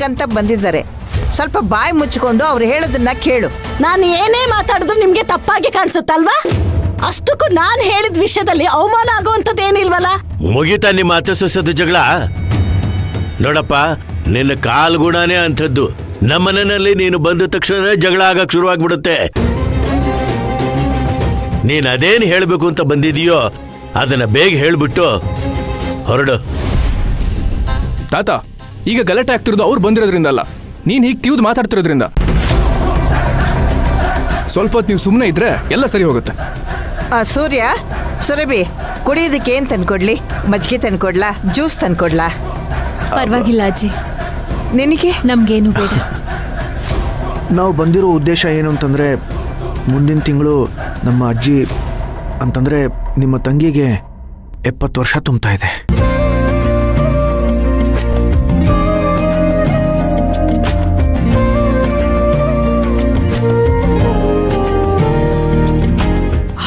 ಅಂತ ಬಂದಿದ್ದಾರೆ. ಸ್ವಲ್ಪ ಬಾಯಿ ಮುಚ್ಚಿಕೊಂಡು ಅವ್ರು ಹೇಳೋದನ್ನ ಕೇಳು. ನಾನು ಏನೇ ಮಾತಾಡಿದ್ರು ನಿಮ್ಗೆ ತಪ್ಪಾಗಿ ಕಾಣಿಸುತ್ತಲ್ವಾ? ಅಷ್ಟಕ್ಕೂ ನಾನು ಹೇಳಿದ ವಿಷಯದಲ್ಲಿ ಅವಮಾನ ಆಗುವಂತದ್ದೇನಿಲ್ವಲ್ಲ? ಮುಗಿತಾ ನಿಮ್ಮ ಅತ್ತೆ ಸೊಸೆದು ಜಗಳ? ನೋಡಪ್ಪ, ನಿನ್ನ ಕಾಲ್ಗುಣನೇ ಅಂಥದ್ದು. ನಮ್ಮನೆಯಲ್ಲಿ ನೀನು ಬಂದ ತಕ್ಷಣ ಜಗಳ ಆಗಕ್ ಶುರುವಾಗ್ಬಿಡುತ್ತೆ. ನೀನ್ ಅದೇನು ಹೇಳ್ಬೇಕು ಅಂತ ಬಂದಿದೀಯೋ ಅದನ್ನ ಬೇಗ ಹೇಳ್ಬಿಟ್ಟು ಹೊರಡು. ತಾತ, ಈಗ ಗಲಾಟೆ ಆಗ್ತಿರೋದು ಅವ್ರು ಬಂದಿರೋದ್ರಿಂದಲ್ಲ, ನೀನ್ ಹೀಗೆ ತೀವ್ದು ಮಾತಾಡ್ತಿರೋದ್ರಿಂದ. ಸ್ವಲ್ಪ ಹೊತ್ತು ನೀವು ಸುಮ್ಮನೆ ಇದ್ರೆ ಎಲ್ಲ ಸರಿ ಹೋಗುತ್ತೆ. ಸೂರ್ಯ, ಸುರಭಿ, ಕುಡಿಯೋದಕ್ಕೆ ಏನ್ ತಂದ್ಕೊಡ್ಲಿ? ಮಜ್ಜಿಗೆ ತಂದ್ಕೊಡ್ಲಾ? ಜ್ಯೂಸ್ ತಂದ್ಕೊಡ್ಲಾ? ಪರವಾಗಿಲ್ಲ ಅಜ್ಜಿ, ನಿನಗೆ? ನಮ್ಗೇನು ಬೇಡ. ನಾವು ಬಂದಿರೋ ಉದ್ದೇಶ ಏನು ಅಂತಂದರೆ, ಮುಂದಿನ ತಿಂಗಳು ನಮ್ಮ ಅಜ್ಜಿ ಅಂತಂದರೆ ನಿಮ್ಮ ತಂಗಿಗೆ 70 ವರ್ಷ ತುಂಬ್ತಾ ಇದೆ.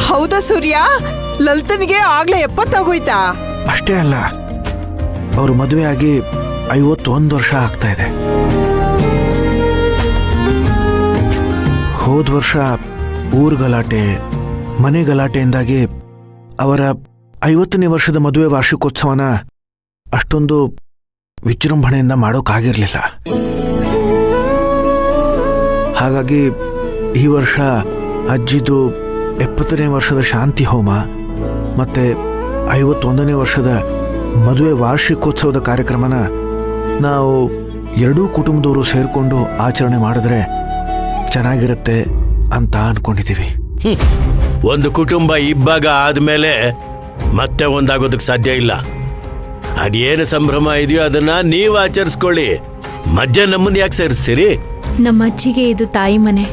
ಹೌದಾ ಸೂರ್ಯ? ಲಲಿತನಿಗೆ ಆಗ್ಲೇ 70 ಆಗೋಯ್ತಾ? ಅಷ್ಟೇ ಅಲ್ಲ, ಅವರು ಮದುವೆ ಆಗಿ 51 ವರ್ಷ ಆಗ್ತಾ ಇದೆ. ಹೋದ ವರ್ಷ ಊರ್ ಗಲಾಟೆ, ಮನೆ ಗಲಾಟೆಯಿಂದಾಗಿ ಅವರ 50ನೇ ವರ್ಷದ ಮದುವೆ ವಾರ್ಷಿಕೋತ್ಸವನ ಅಷ್ಟೊಂದು ವಿಜೃಂಭಣೆಯಿಂದ ಮಾಡೋಕ್ಕಾಗಿರಲಿಲ್ಲ. ಹಾಗಾಗಿ ಈ ವರ್ಷ ಅಜ್ಜಿದು 70ನೇ ವರ್ಷದ ಶಾಂತಿ ಹೋಮ ಮತ್ತು 51ನೇ ವರ್ಷದ ಮದುವೆ ವಾರ್ಷಿಕೋತ್ಸವದ ಕಾರ್ಯಕ್ರಮನ ನಾವು ಎರಡೂ ಕುಟುಂಬದವರು ಸೇರಿಕೊಂಡು ಆಚರಣೆ ಮಾಡಿದ್ರೆ ಚೆನ್ನಾಗಿರುತ್ತೆ ಅಂತ ಅನ್ಕೊಂಡಿದ್ದೀವಿ. ಒಂದು ಕುಟುಂಬ ಇಬ್ಬಾಗ ಆದ್ಮೇಲೆ ಮತ್ತೆ ಒಂದಾಗೋದಕ್ಕೆ ಸಾಧ್ಯ ಇಲ್ಲ. ಅದೇನು ಸಂಭ್ರಮ ಇದೆಯೋ ಅದನ್ನ ನೀವು ಆಚರಿಸ್ಕೊಳ್ಳಿ. ಮಧ್ಯ ನಮ್ಮನ್ನ ಯಾಕೆ ಸೇರಿಸ್ತೀರಿ? ನಮ್ಮ ಅಜ್ಜಿಗೆ ಇದು ತಾಯಿ ಮನೆ.